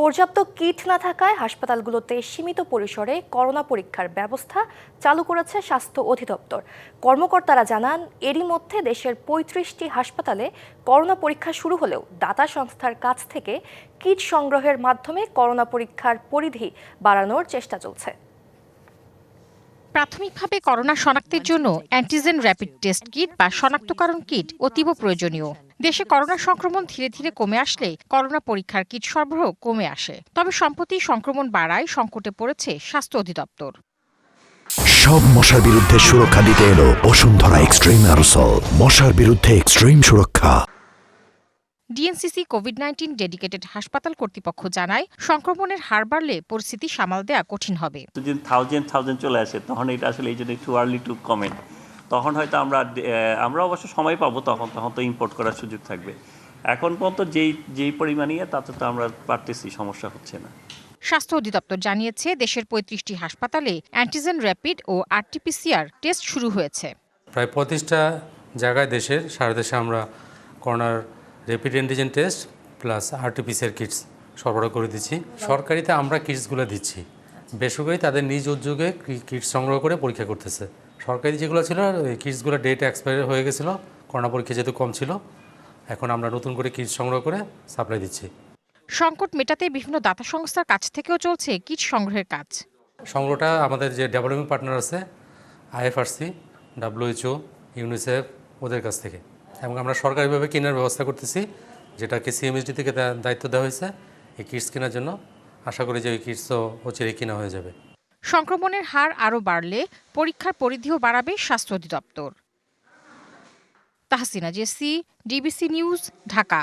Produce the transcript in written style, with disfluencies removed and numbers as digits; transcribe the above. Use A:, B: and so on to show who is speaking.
A: পর্যাপ্ত কিট না থাকায় হাসপাতালগুলোতে সীমিত পরিসরে করোনা পরীক্ষার ব্যবস্থা চালু করেছে স্বাস্থ্য অধিদপ্তর। কর্মকর্তারা জানান, এরই মধ্যে দেশের ৩৫টি হাসপাতালে করোনা পরীক্ষা শুরু হলেও দাতা সংস্থার কাছ থেকে কিট সংগ্রহের মাধ্যমে করোনা পরীক্ষার পরিধি বাড়ানোর চেষ্টা চলছে।
B: প্রাথমিকভাবে করোনা শনাক্তের জন্য অ্যান্টিজেন র্যাপিড টেস্ট কিট বা শনাক্তকরণ কিট অতীব প্রয়োজনীয়। দেশে করোনা সংক্রমণ ধীরে ধীরে কমে আসলে করোনা পরীক্ষার কিট সরবরাহ কমে আসে। তবে সম্প্রতি সংক্রমণ বাড়ায় সংকটে পড়েছে স্বাস্থ্য অধিদপ্তর।
C: সব মশার বিরুদ্ধে সুরক্ষা দিতে এলো বসুন্ধরা এক্সট্রিম অ্যারোসল, মশার বিরুদ্ধে এক্সট্রিম সুরক্ষা।
B: ডিএনসিসি কোভিড-19 ডেডিকেটেড হাসপাতাল কর্তৃপক্ষ জানায়, সংক্রমণের হার বাড়লে পরিস্থিতি সামাল দেওয়া কঠিন হবে।
D: যদি থাউজেন্ড চলে আসে তখন এটা আসলে এই জন্য একটু আর্লি টু কমেন্ট, তখন হয়তো আমরা অবশ্য সময় পাবো, তখন তো ইম্পোর্ট করার সুযোগ থাকবে। এখন পর্যন্ত যেই পরিমাণই তাতে তো আমরা পারতেছি, সমস্যা হচ্ছে না।
B: স্বাস্থ্য অধিদপ্তর জানিয়েছে, দেশের ৩৫টি হাসপাতালে অ্যান্টিজেন র্যাপিড ও আরটিপিসিআর টেস্ট শুরু হয়েছে।
E: প্রায় ৩৫টা জায়গায় সারা দেশে আমরা করোনার rapid antigen test plus RTPCR kits সরবরাহ করে দিচ্ছি। সরকারিতে আমরা কিটসগুলো দিচ্ছি, বেসরকারি তাদের নিজ উদ্যোগে কিটস সংগ্রহ করে পরীক্ষা করতেছে। সরকারি যেগুলো ছিল ওই কিটসগুলো ডেট এক্সপায়ার হয়ে গেছিলো, করোনা পরীক্ষা যেহেতু কম ছিল, এখন আমরা নতুন করে কিটস সংগ্রহ করে সাপ্লাই দিচ্ছি।
B: সংকট মেটাতে বিভিন্ন দাতা সংস্থার কাছ থেকেও চলছে কিট সংগ্রহের কাজ।
E: সংগ্রহটা আমাদের যে ডেভেলপমেন্ট পার্টনার আছে, IFRC, WHO, ইউনিসেফ, ওদের কাছ থেকে, এবং আমরা সরকারিভাবে কেনার ব্যবস্থা করতেছি, যেটাকে CMSD থেকে দায়িত্ব দেওয়া হয়েছে এই কিটস কেনার জন্য। আশা করি যে ওই কিটসও অচিরেই কেনা হয়ে যাবে।
B: সংক্রমণের হার আরও বাড়লে পরীক্ষার পরিধিও বাড়াবে স্বাস্থ্য অধিদপ্তর। Tahsina Jessy, DBC news, Dhaka.